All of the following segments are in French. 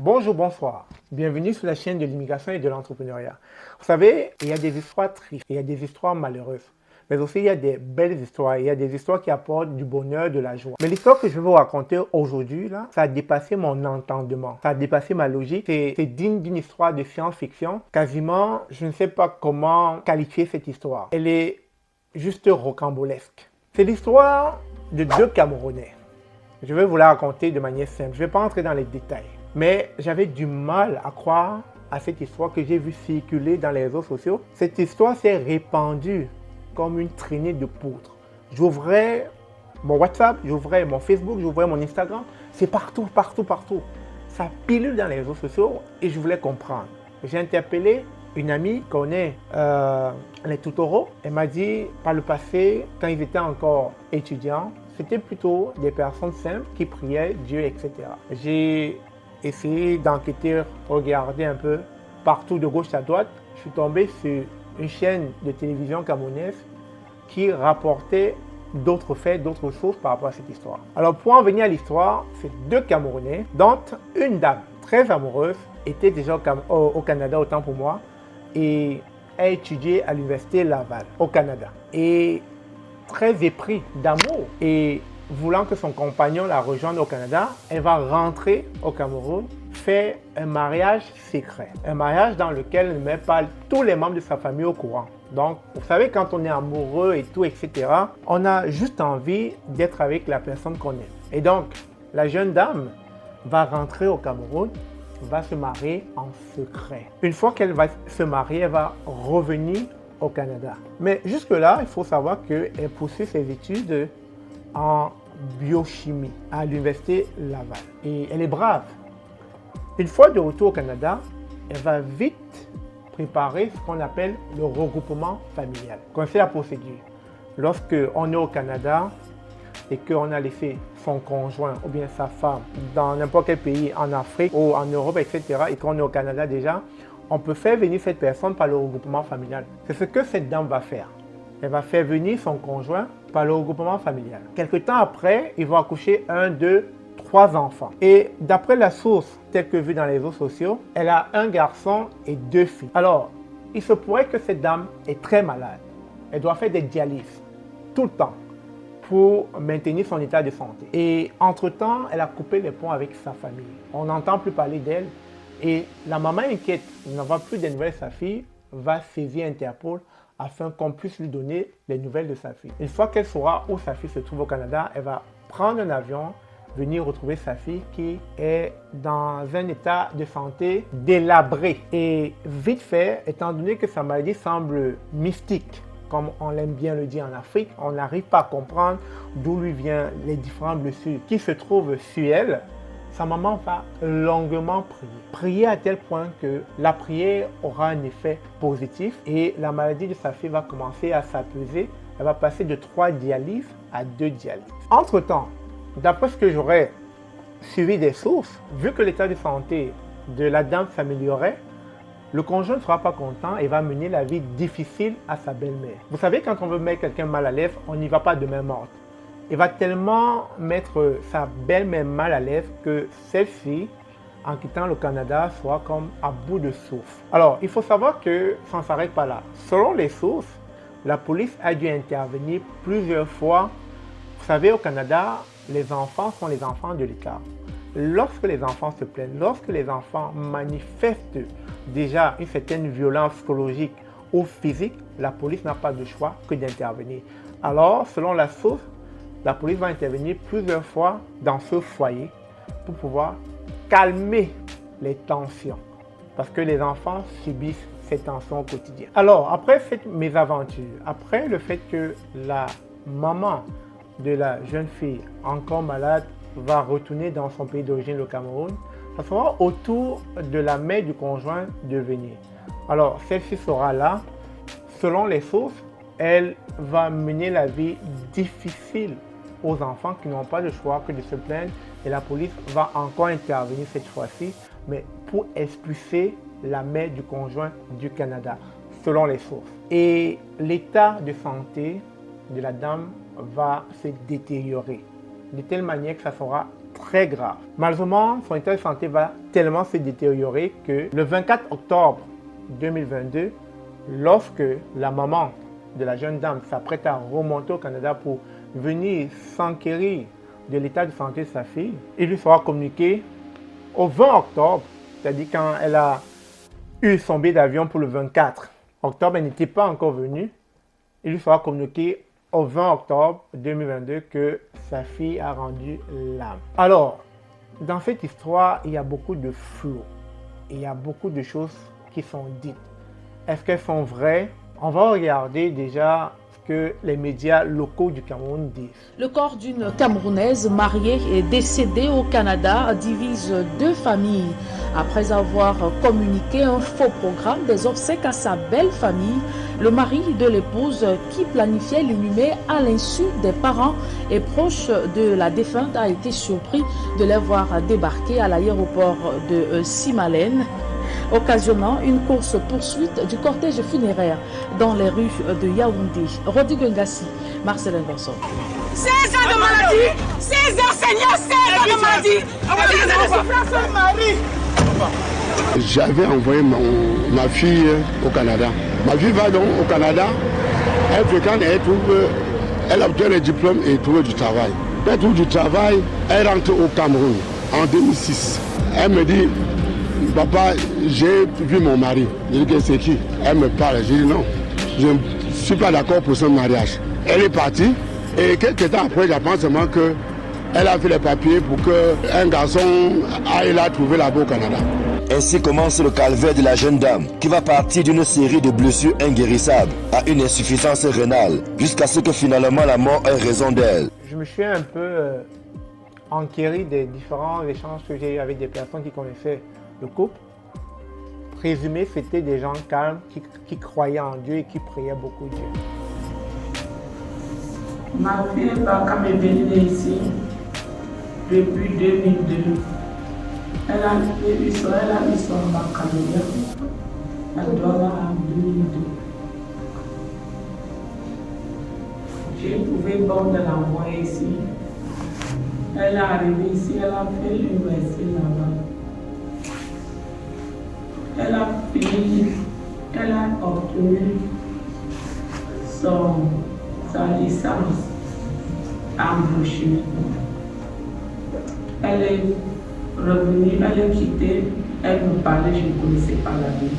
Bonjour, bonsoir. Bienvenue sur la chaîne de l'immigration et de l'entrepreneuriat. Vous savez, il y a des histoires tristes, il y a des histoires malheureuses, mais aussi il y a des belles histoires, il y a des histoires qui apportent du bonheur, de la joie. Mais l'histoire que je vais vous raconter aujourd'hui, là, ça a dépassé mon entendement, ça a dépassé ma logique. C'est digne d'une histoire de science-fiction. Quasiment, je ne sais pas comment qualifier cette histoire. Elle est juste rocambolesque. C'est l'histoire de deux Camerounais. Je vais vous la raconter de manière simple. Je ne vais pas entrer dans les détails. Mais j'avais du mal à croire à cette histoire que j'ai vue circuler dans les réseaux sociaux. Cette histoire s'est répandue comme une traînée de poudre. J'ouvrais mon WhatsApp, j'ouvrais mon Facebook, j'ouvrais mon Instagram. C'est partout, partout, partout. Ça pilule dans les réseaux sociaux et je voulais comprendre. J'ai interpellé une amie qui connaît les Toutoro. Elle m'a dit, par le passé, quand ils étaient encore étudiants, c'était plutôt des personnes simples qui priaient Dieu, etc. J'ai essayé d'enquêter, regarder un peu partout de gauche à droite. Je suis tombé sur une chaîne de télévision camerounaise qui rapportait d'autres faits, d'autres sources par rapport à cette histoire. Alors pour en venir à l'histoire, c'est deux Camerounais, dont une dame très amoureuse était déjà au Canada, autant pour moi, et a étudié à l'université Laval au Canada. Et très épris d'amour et voulant que son compagnon la rejoigne au Canada, elle va rentrer au Cameroun, faire un mariage secret. Un mariage dans lequel elle ne met pas tous les membres de sa famille au courant. Donc, vous savez, quand on est amoureux et tout, etc., on a juste envie d'être avec la personne qu'on aime. Et donc, la jeune dame va rentrer au Cameroun, va se marier en secret. Une fois qu'elle va se marier, elle va revenir au Canada. Mais jusque-là, il faut savoir qu'elle poursuit ses études en biochimie à l'université Laval. Et elle est brave. Une fois de retour au Canada, elle va vite préparer ce qu'on appelle le regroupement familial. Vous connaissez la procédure. Lorsque on est au Canada et qu'on a laissé son conjoint ou bien sa femme dans n'importe quel pays en Afrique ou en Europe, etc., et qu'on est au Canada déjà, on peut faire venir cette personne par le regroupement familial. C'est ce que cette dame va faire. Elle va faire venir son conjoint par le regroupement familial. Quelque temps après, ils vont accoucher 1, 2, 3 enfants. Et d'après la source telle que vue dans les réseaux sociaux, elle a un garçon et 2 filles. Alors, il se pourrait que cette dame est très malade. Elle doit faire des dialyses tout le temps pour maintenir son état de santé. Et entre-temps, elle a coupé les ponts avec sa famille. On n'entend plus parler d'elle. Et la maman inquiète, n'avoir plus de nouvelles de sa fille, va saisir Interpol afin qu'on puisse lui donner les nouvelles de sa fille. Une fois qu'elle saura où sa fille se trouve au Canada, elle va prendre un avion, venir retrouver sa fille qui est dans un état de santé délabré. Et vite fait, étant donné que sa maladie semble mystique, comme on l'aime bien le dire en Afrique, on n'arrive pas à comprendre d'où lui viennent les différentes blessures qui se trouvent sur elle. Sa maman va longuement prier. Prier à tel point que la prière aura un effet positif et la maladie de sa fille va commencer à s'apaiser. Elle va passer de 3 dialyses à 2 dialyses. Entre-temps, d'après ce que j'aurais suivi des sources, vu que l'état de santé de la dame s'améliorait, le conjoint ne sera pas content et va mener la vie difficile à sa belle-mère. Vous savez, quand on veut mettre quelqu'un mal à l'aise, on n'y va pas de main morte. Il va tellement mettre sa belle-mère mal à l'aise que celle-ci, en quittant le Canada, soit comme à bout de souffle. Alors, il faut savoir que ça ne s'arrête pas là. Selon les sources, la police a dû intervenir plusieurs fois. Vous savez, au Canada, les enfants sont les enfants de l'État. Lorsque les enfants se plaignent, lorsque les enfants manifestent déjà une certaine violence psychologique ou physique, la police n'a pas de choix que d'intervenir. Alors, selon la source, la police va intervenir plusieurs fois dans ce foyer pour pouvoir calmer les tensions. Parce que les enfants subissent ces tensions au quotidien. Alors, après cette mésaventure, après le fait que la maman de la jeune fille encore malade va retourner dans son pays d'origine, le Cameroun, ça sera au tour de la mère du conjoint de venir. Alors, celle-ci sera là. Selon les sources, elle va mener la vie difficile aux enfants qui n'ont pas le choix que de se plaindre et la police va encore intervenir cette fois-ci, mais pour expulser la mère du conjoint du Canada, selon les sources. Et l'état de santé de la dame va se détériorer de telle manière que ça sera très grave. Malheureusement, son état de santé va tellement se détériorer que le 24 octobre 2022, lorsque la maman de la jeune dame s'apprête à remonter au Canada pour venir s'enquérir de l'état de santé de sa fille, il lui sera communiqué au 20 octobre, c'est-à-dire quand elle a eu son billet d'avion pour le 24 octobre, elle n'était pas encore venue, il lui sera communiqué au 20 octobre 2022 que sa fille a rendu l'âme. Alors, dans cette histoire, il y a beaucoup de flou. Il y a beaucoup de choses qui sont dites. Est-ce qu'elles sont vraies? On va regarder déjà ce que les médias locaux du Cameroun disent. Le corps d'une Camerounaise mariée et décédée au Canada divise deux familles. Après avoir communiqué un faux programme des obsèques à sa belle famille, le mari de l'épouse qui planifiait l'inhumer à l'insu des parents et proches de la défunte a été surpris de les voir débarquer à l'aéroport de Simalène, occasionnant une course-poursuite du cortège funéraire dans les rues de Yaoundé. Rodrigue Ngassi, Marcelin Gorson. 16 ans de maladie, 16 ans Seigneur, 16 ans de maladie, 16 ans de maladie. J'avais envoyé ma fille au Canada. Ma fille va donc au Canada, elle fréquente, elle obtient le diplôme et trouve du travail. Quand elle trouve du travail, elle rentre au Cameroun en 2006. Elle me dit, papa, j'ai vu mon mari. Je dis, c'est qui? Elle me parle. Je dis, non, je ne suis pas d'accord pour son mariage. Elle est partie et quelques temps après, j'apprends seulement qu'elle a fait les papiers pour qu'un garçon aille la trouver là-bas au Canada. Ainsi commence le calvaire de la jeune dame qui va partir d'une série de blessures inguérissables à une insuffisance rénale jusqu'à ce que finalement la mort ait raison d'elle. Je me suis un peu enquéri des différents échanges que j'ai eu avec des personnes qui connaissaient le couple. Présumé, c'était des gens calmes qui croyaient en Dieu et qui priaient beaucoup Dieu. Ma fille, quand elle est venue ici, depuis 2002, elle a eu son baccalauréat. Elle doit avoir en 2002. J'ai trouvé bon de l'envoyer ici. Elle est arrivée ici, elle a fait l'université là-bas. Elle a fini, elle a obtenu sa licence en biochimie. Elle est revenue, elle est quittée, elle me parlait, je ne connaissais pas la vie.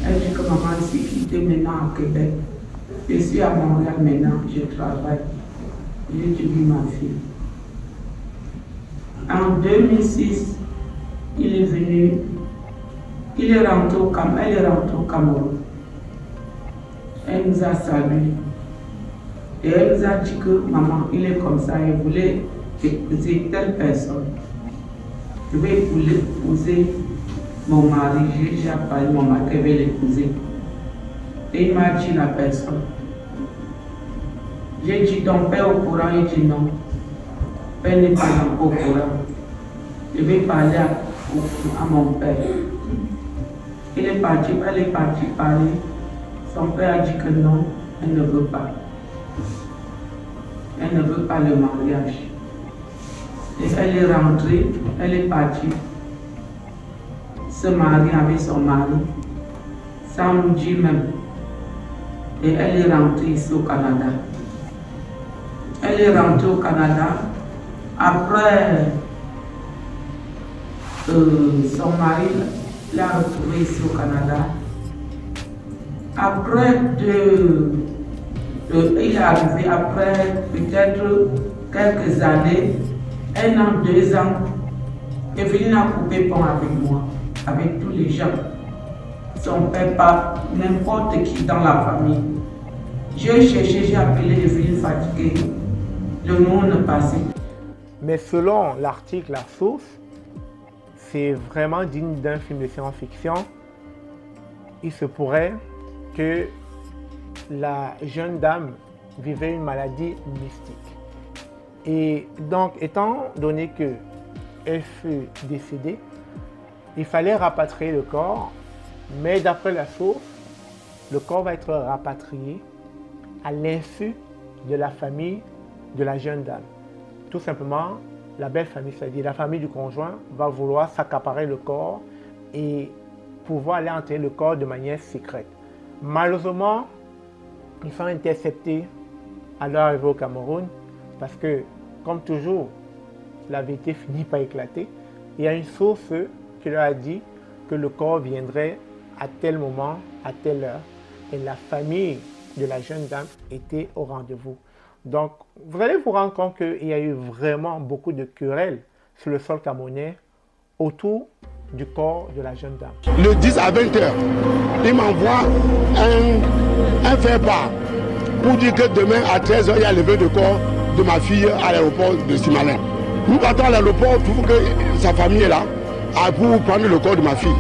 Elle dit que maman, je suis quittée maintenant à Québec. Je suis à Montréal maintenant, je travaille. J'ai tué ma fille. En 2006, il est venu, elle est rentrée au Cameroun. Elle nous a salués. Et elle nous a dit que maman, il est comme ça, elle voulait épouser telle personne. Je vais épouser mon mari, j'ai déjà parlé mon mari qu'elle veut l'épouser. Et il m'a dit la personne. J'ai dit ton père au courant, il dit non. Mon père n'est pas encore au courant. Je vais parler à mon père. Elle est partie parler. Son père a dit que non, elle ne veut pas. Elle ne veut pas le mariage. Et elle est rentrée, elle est partie se marier avec son mari, sans nous dire même. Et elle est rentrée ici au Canada. Elle est rentrée au Canada. Après, son mari l'a retrouvée ici au Canada. Après il est arrivé après peut-être quelques années, 1 an, 2 ans, Evelyne a coupé pont avec moi, avec tous les gens. Son père, pas n'importe qui dans la famille. J'ai cherché, j'ai appelé Evelyne fatiguée. Le nom ne passait pas. Mais selon l'article, la source, c'est vraiment digne d'un film de science-fiction. Il se pourrait que la jeune dame vivait une maladie mystique. Et donc, étant donné qu'elle fut décédée, il fallait rapatrier le corps, mais d'après la source, le corps va être rapatrié à l'insu de la famille de la jeune dame. Tout simplement la belle famille, c'est-à-dire la famille du conjoint, va vouloir s'accaparer le corps et pouvoir aller enterrer le corps de manière secrète. Malheureusement, ils sont interceptés à leur arrivée au Cameroun parce que, comme toujours, la vérité finit par éclater. Il y a une source qui leur a dit que le corps viendrait à tel moment, à telle heure, et la famille de la jeune dame était au rendez-vous. Donc, vous allez vous rendre compte qu'il y a eu vraiment beaucoup de querelles sur le sol camerounais autour du corps de la jeune dame. Le 10 à 20 heures, il m'envoie un faire-part pour dire que demain à 13 heures, il y a le levé de corps de ma fille à l'aéroport de Simalin. Nous partons à l'aéroport, trouve que sa famille est là pour prendre le corps de ma fille.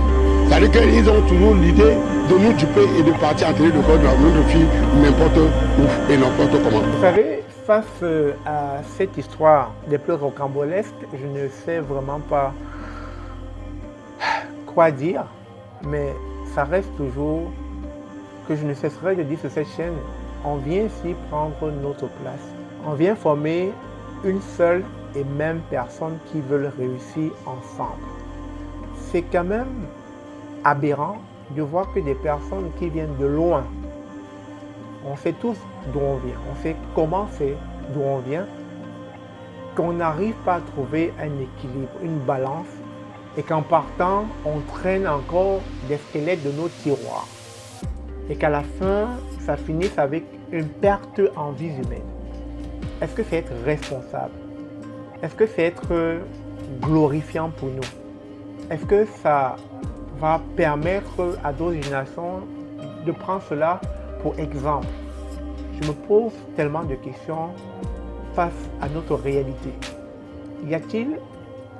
C'est-à-dire qu'ils ont toujours l'idée de nous duper et de partir enterrer le corps de notre fille n'importe où et n'importe comment. Vous savez, face à cette histoire des plus rocambolesques, je ne sais vraiment pas quoi dire, mais ça reste toujours que je ne cesserai de dire sur cette chaîne, on vient ici prendre notre place. On vient former une seule et même personne qui veut réussir ensemble. C'est quand même aberrant de voir que des personnes qui viennent de loin, on sait tous d'où on vient, on sait comment c'est d'où on vient, qu'on n'arrive pas à trouver un équilibre, une balance, et qu'en partant, on traîne encore des squelettes de nos tiroirs. Et qu'à la fin, ça finisse avec une perte en vie humaine. Est-ce que c'est être responsable? Est-ce que c'est être glorifiant pour nous? Est-ce que ça va permettre à d'autres générations de prendre cela pour exemple? Je me pose tellement de questions face à notre réalité. Y a-t-il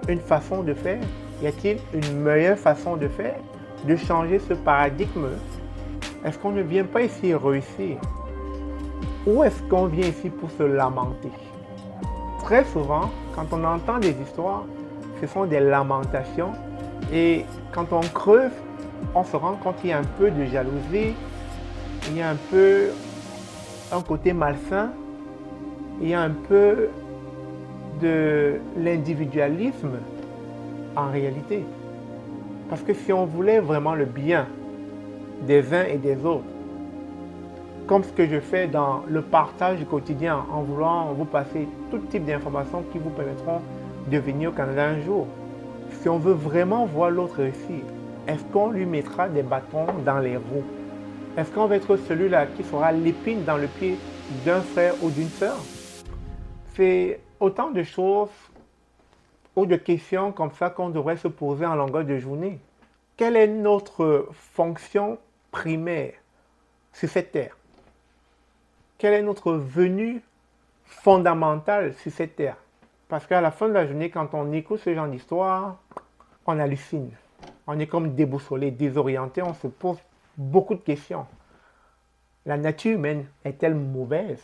une façon de faire? Y a-t-il une meilleure façon de faire? De changer ce paradigme? Est-ce qu'on ne vient pas ici réussir? Ou est-ce qu'on vient ici pour se lamenter? Très souvent, quand on entend des histoires, ce sont des lamentations. Et quand on creuse, on se rend compte qu'il y a un peu de jalousie, il y a un peu un côté malsain, il y a un peu de l'individualisme en réalité. Parce que si on voulait vraiment le bien des uns et des autres, comme ce que je fais dans le partage du quotidien, en voulant vous passer tout type d'informations qui vous permettront de venir au Canada un jour. Si on veut vraiment voir l'autre réussir, est-ce qu'on lui mettra des bâtons dans les roues? Est-ce qu'on va être celui-là qui sera l'épine dans le pied d'un frère ou d'une sœur? C'est autant de choses ou de questions comme ça qu'on devrait se poser en longueur de journée. Quelle est notre fonction primaire sur cette terre? Quelle est notre venue fondamentale sur cette terre? Parce qu'à la fin de la journée, quand on écoute ce genre d'histoire, on hallucine. On est comme déboussolé, désorienté, on se pose beaucoup de questions. La nature humaine est-elle mauvaise?